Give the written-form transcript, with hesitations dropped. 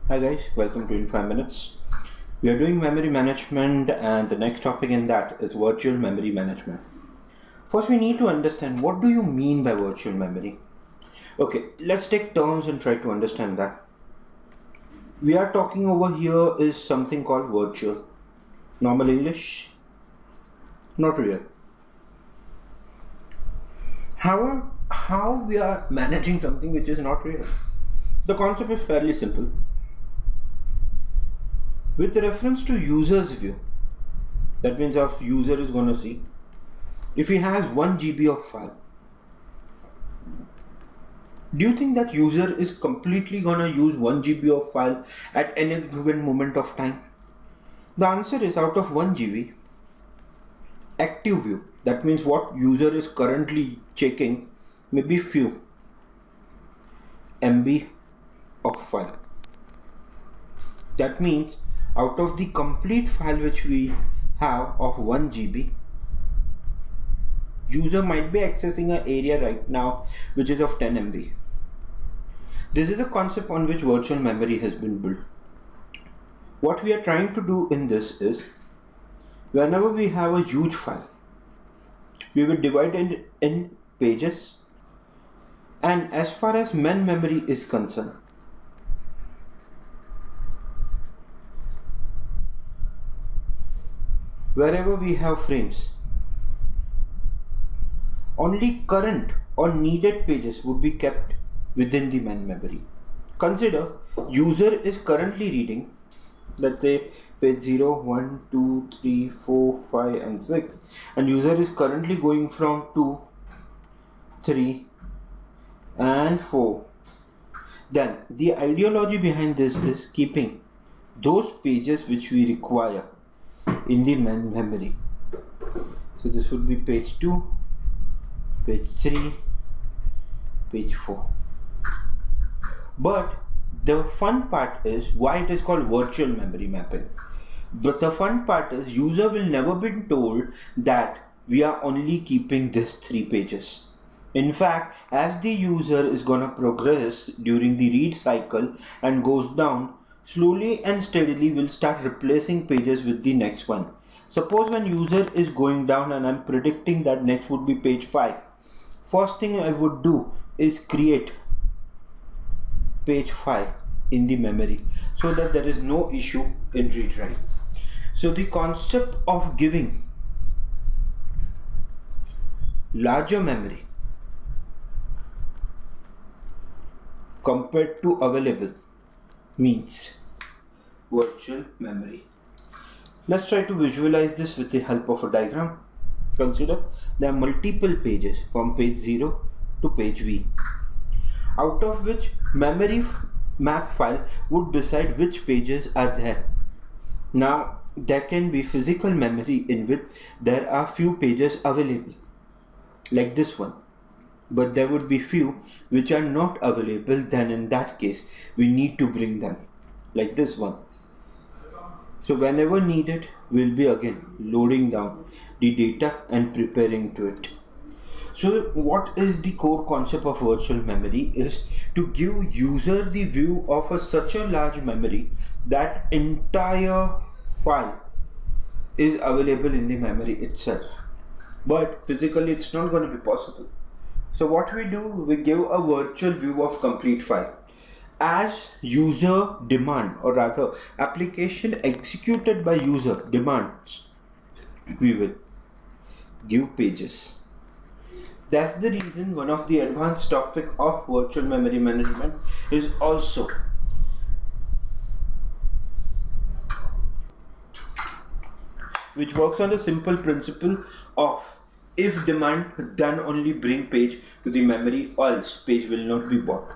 Hi guys, welcome to In 5 Minutes. We are doing memory management and the next topic in that is virtual memory management. First we need to understand what do you mean by virtual memory. Okay, let's take terms and try to understand that. We are talking over here is something called virtual. Normal English, not real. How we are managing something which is not real? The concept is fairly simple. With reference to user's view, that means our user is going to see if he has 1 GB of file. Do you think that user is completely going to use 1 GB of file at any given moment of time? The answer is out of 1 GB, active view, that means what user is currently checking, maybe few MB of file. That means out of the complete file which we have of 1 GB, user might be accessing an area right now which is of 10 MB. This is a concept on which virtual memory has been built. What we are trying to do in this is, whenever we have a huge file, we will divide it in pages, and as far as main memory is concerned, wherever we have frames, only current or needed pages would be kept within the main memory. Consider user is currently reading, let's say page 0, 1, 2, 3, 4, 5 and 6, and user is currently going from 2, 3 and 4. Then the ideology behind this is keeping those pages which we require in the main memory. So this would be page 2, page 3, page 4. But the fun part is why it is called virtual memory mapping. But the fun part is user will never be told that we are only keeping these 3 pages. In fact, as the user is gonna progress during the read cycle and goes down, slowly and steadily will start replacing pages with the next one. Suppose when user is going down and I'm predicting that next would be page 5. First thing I would do is create page 5 in the memory so that there is no issue in read write. So the concept of giving larger memory compared to available means virtual memory. Let's try to visualize this with the help of a diagram. Consider there are multiple pages from page 0 to page V, out of which memory map file would decide which pages are there. Now there can be physical memory in which there are few pages available, like this one, but there would be few which are not available. Then in that case we need to bring them, like this one. So whenever needed, we'll be again loading down the data and preparing to it. So what is the core concept of virtual memory is to give user the view of such a large memory that entire file is available in the memory itself. But physically it's not going to be possible. So what we do, we give a virtual view of complete file. As user demand, or rather application executed by user demands, we will give pages. That's the reason one of the advanced topic of virtual memory management is also which works on the simple principle of if demand, then only bring page to the memory, or else page will not be bought.